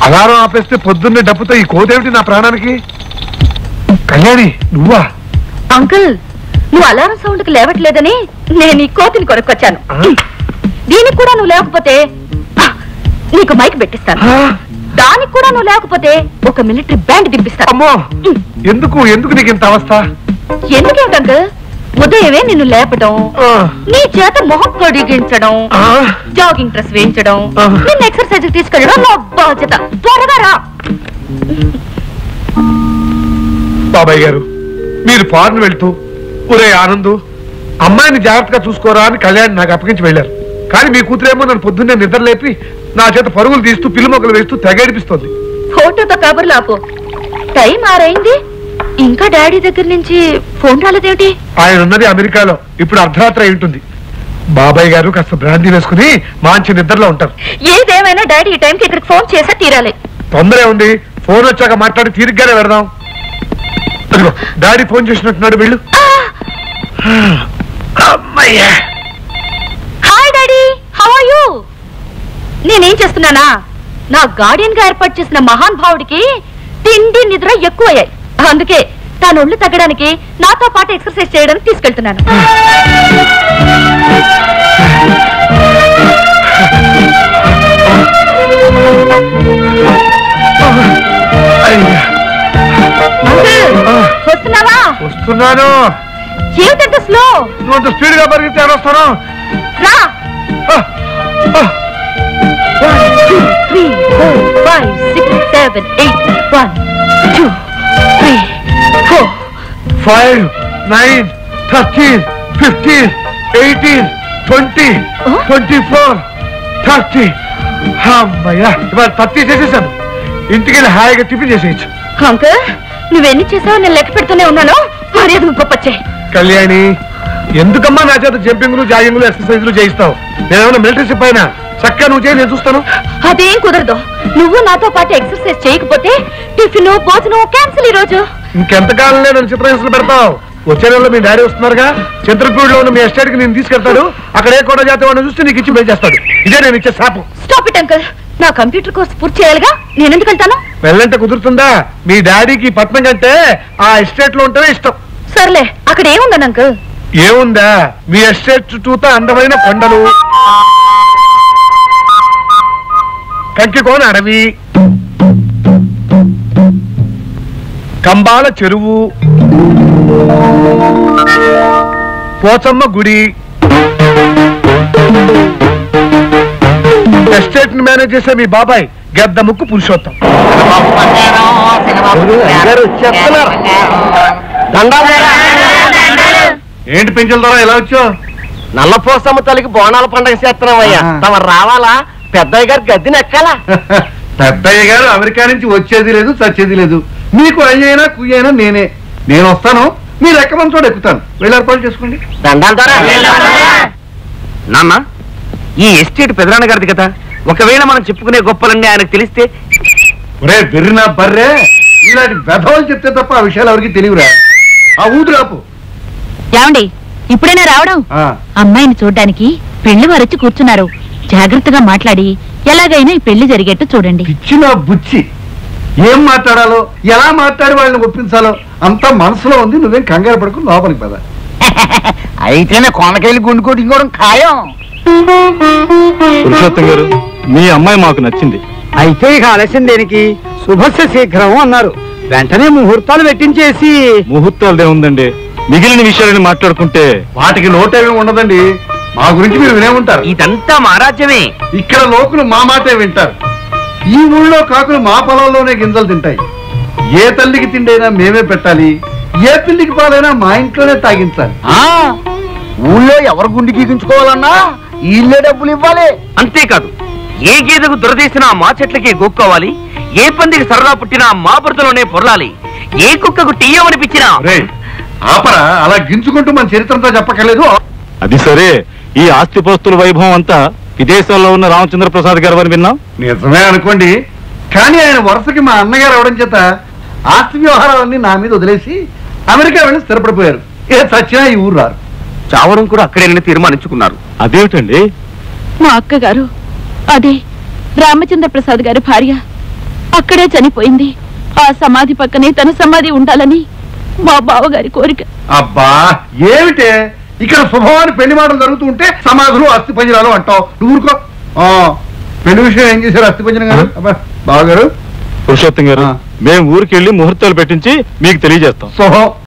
Alarm ఆపేస్తే పొద్దున్నే డబ్బుతో ఈ కోదేమిటి నా ప్రాణానికి? కళ్యాణి నువ్వా? అంకుల్, నువ్వు అలారం సౌండ్ కి లేవట్లేదని నేను ఈ కోతిని కొనుక్కొచ్చాను. దీనికి కూడా నువ్వు లేకపోతే నీకు మైక్ పెట్టిస్తాను. దానికి కూడా నువ్వు లేకపోతే ఒక మిలిటరీ బ్యాండ్ దింపిస్తాను. అమ్మో, ఎందుకు ఎందుకు నీకు ఇంత అవస్థ? ఎందుకేంటి అంకుల్, ఉదయమే నిన్ను లేపడం, నీ చేత మొహం కడిగించడం, జాగింగ్ డ్రెస్ వేయించడం, నిన్ను ఎక్సర్సైజ్ తీసుకెళ్ళడం నా బాధ్యత. త్వరగా రా. బాబాయ్ గారు, మీరు ఫారెన్ వెళ్తూ ఒరే ఆనందు అమ్మాయిని జాగ్రత్తగా చూసుకోరా అని కళ్యాణ్ నాకు అప్పగించి వెళ్ళారు. కానీ మీ కూతురేమో నన్ను పొద్దున్నే నిద్ర లేపి నా చేత పరుగులు తీస్తూ పిల్లి మొక్కలు వేస్తూ తెగేడిపిస్తోంది. ఫోటోతో కబుర్లు ఆపు. టైం ఆరైంది, ఇంకా డాడీ దగ్గర నుంచి ఫోన్ రాలేదేమిటి? ఆయన ఉన్నది అమెరికాలో, ఇప్పుడు అర్ధరాత్రి అయి ఉంటుంది. బాబాయ్ గారు కాస్త బ్రాందీ వేసుకుని మంచి నిద్రలో ఉంటారు. ఏదేమైనా డాడీ ఈ టైంకి ఇక్కడికి ఫోన్ చేసా తీరాలి. తొందరే ఉంది, ఫోన్ వచ్చాక మాట్లాడి తీరిగ్గానే పెడదాం. అదిగో డాడీ ఫోన్ చేసినట్టున్నాడు, వెళ్ళు. Hi daddy, how are you? నేనేం చేస్తున్నానా, నా గార్డియన్ గా ఏర్పాటు చేసిన మహాన్ భావుడికి తిండి నిద్ర ఎక్కువయ్యాయి. అందుకే తాను ఒళ్ళు తగ్గడానికి నాతో పాటు ఎక్సర్సైజ్ చేయడానికి తీసుకెళ్తున్నాను. వస్తున్నావా? వస్తున్నాను. ఏమిటంత స్లో? నువ్వు అంత స్పీడ్ గా పరిగెత్తే వస్తాను. రా. 1 2 3 4 5 6 7 8 1 2 3 4 5 9 13 15 18 20 24 30. అమ్మయ్యా, ఇవాళ 30 చేసేసాను. ఇంటికి వెళ్ళి హాయిగా టిఫిన్ చేసేయచ్చు. అంకుల్, నువ్వెన్ని చేసావో నేను లెక్క పెడుతూనే ఉన్నాను. మర్యాద గొప్పచ్చే. కళ్యాణి, ఎందుకమ్మా నా చేత జంపింగ్లు జాగింగ్లు ఎక్సర్సైజ్లు చేయిస్తావు? నేనేమన్నా మిలిటరీ షిప్ అయినా? చక్కగా నువ్వు చేయి, నేను చూస్తాను. అదేం కుదరదు. నువ్వు నాతో పాటు ఎక్సర్సైజ్ చేయకపోతే టిఫిన్ భోజనం క్యాన్సిల్. ఈ రోజు ఇంకెంతకాలంలో నన్ను చిత్రహింసలు పెడతావు? వచ్చే నెలలో మీ డాడీ వస్తున్నారుగా, చంద్రపూడిలో ఉన్న మీ ఎస్టేట్ కి నేను తీసుకెళ్తాడు. అక్కడ ఏ కూడా జాతి వాడిని చూస్తే నీకు ఇచ్చి పే చేస్తాడు. ఇదే నేను ఇచ్చే శాపం. స్టాప్ ఇట్ అంకుల్, నా కంప్యూటర్ కోర్స్ పూర్తి చేయాలిగా, నేను ఎందుకు వెళ్తాను? వెళ్ళంటే కుదురుతుందా? మీ డాడీకి పట్నం కంటే ఆ ఎస్టేట్ లో ఉంటేనే ఇష్టం. సర్లే, అక్కడ ఏముందని అంకుల్? ఏముందా, మీ ఎస్టేట్ చుట్టూతా అందమైన కొండలు, కంకికోన అడవి, కంబాల చెరువు, పోచమ్మ గుడి. ఎస్టేట్ ని మేనేజ్ చేసే మీ బాబాయ్ గద్ద ముక్కు పురుషోత్తం. ఏంటి పెంచుల ద్వారా ఎలా వచ్చావు? నల్లపోసమ్మ తల్లికి బోనాల పండుగ చేస్తున్నామయ్యా, తమ రావాలా? పెద్దయ్య గారు గద్దెని ఎక్కాలా? పెద్దయ్య గారు అమెరికా నుంచి వచ్చేది లేదు, చచ్చేది లేదు. మీకు అయ్యైనా కుయ్యైనా నేనే. నేను వస్తాను, మీరు ఎక్కమని చోట ఎక్కుతాను. వెళ్ళి ఏర్పాటు చేసుకోండి. దండాల ద్వారా నాన్న, ఈ ఎస్టేట్ పెదనాన్న గారిది కదా, ఒకవేళ మనం చెప్పుకునే గొప్పలన్నీ ఆయనకు తెలిస్తే? ఒరే బెర్రినా బర్రే, ఇలాంటి వెధవలు చెప్తే తప్ప ఆ విషయాలు ఎవరికి తెలియరా? ఆ ఊదురాపు. ఏమండి, ఇప్పుడైనా రావడం? అమ్మాయిని చూడ్డానికి పెళ్లి వారొచ్చి కూర్చున్నారు. జాగ్రత్తగా మాట్లాడి ఎలాగైనా ఈ పెళ్లి జరిగేట్టు చూడండి. ఇచ్చిన బుచ్చి, ఏం మాట్లాడాలో ఎలా మాట్లాడి వాళ్ళని ఒప్పించాలో అంతా మనసులో ఉంది. నువ్వేం కంగారు పడుకు, లోపలికి పద. అయితేనే కొనకెళ్ళి గుండు కొట్టుకోవడం ఖాయం. పురుషోత్తం గారు, మీ అమ్మాయి మాకు నచ్చింది. అయితే ఇక ఆలస్యం దేనికి? శుభస్య శీఘ్రం అన్నారు. వెంటనే ముహూర్తాలు పెట్టించేసి. ముహూర్తాలు ఏముందండి, మిగిలిన విషయాలని మాట్లాడుకుంటే. వాటికి లోటేమీ ఉండదండి. మా గురించి మీరు వినే ఉంటారు. ఇదంతా మా రాజ్యమే. ఇక్కడ లోకులు మా మాటే వింటారు. ఈ ఊళ్ళో కాకులు మా పొలంలోనే గింజలు తింటాయి. ఏ తల్లికి తిండైనా మేమే పెట్టాలి, ఏ పిల్లికి పాలైనా మా ఇంట్లోనే తాగించాలి. ఊళ్ళో ఎవరు గుండి గీగించుకోవాలన్నా ఇల్లే డబ్బులు ఇవ్వాలి. అంతేకాదు, ఏ గేదెకు దురదీసినా మా చెట్లకి గోక్కోవాలి, ఏ పందికి సరదా పుట్టినా మా బురదలోనే పొరలాలి, ఏ కుక్కకు టీయమనిపించినా. ఆపరా, అలా గించుకుంటూ మన చరిత్రంతో చెప్పకలేదు. అది సరే, ఈ ఆస్తిపోస్తుల వైభవం అంతా విదేశాల్లో ఉన్న రామచంద్ర ప్రసాద్ గారు అని విన్నాం. నిజమే అనుకోండి, కానీ ఆయన వరుసకి మా అన్నగారు అవడం చేత ఆస్తి వ్యవహారాలన్నీ నా మీద వదిలేసి అమెరికా వెళ్ళి స్థిరపడిపోయారు. ఏ చచ్చినా ఈ ఊరు రారు. చావడం కూడా అక్కడే తీర్మానించుకున్నారు. అదేమిటండి? మా అక్కగారు, అదే రామచంద్ర ప్రసాద్ గారి భార్య అక్కడే చనిపోయింది. ఆ సమాధి పక్కనే తన సమాధి ఉండాలని మా బావగారి కోరిక. అబ్బా ఏమిటే, ఇక్కడ శుభవాన్ని పెళ్లి మాటలు జరుగుతూ ఉంటే సమాధులు అస్థి పంజరాలు అంటావు. నువ్వు ఊరుకో. పెళ్లి విషయం ఏం చేశారు అస్థి పంజరం గారు? అబ్బా బావగారు, పురుషోత్తం గారు, మేము ఊరికి వెళ్ళి ముహూర్తాలు పెట్టించి మీకు తెలియజేస్తాం. శుభం.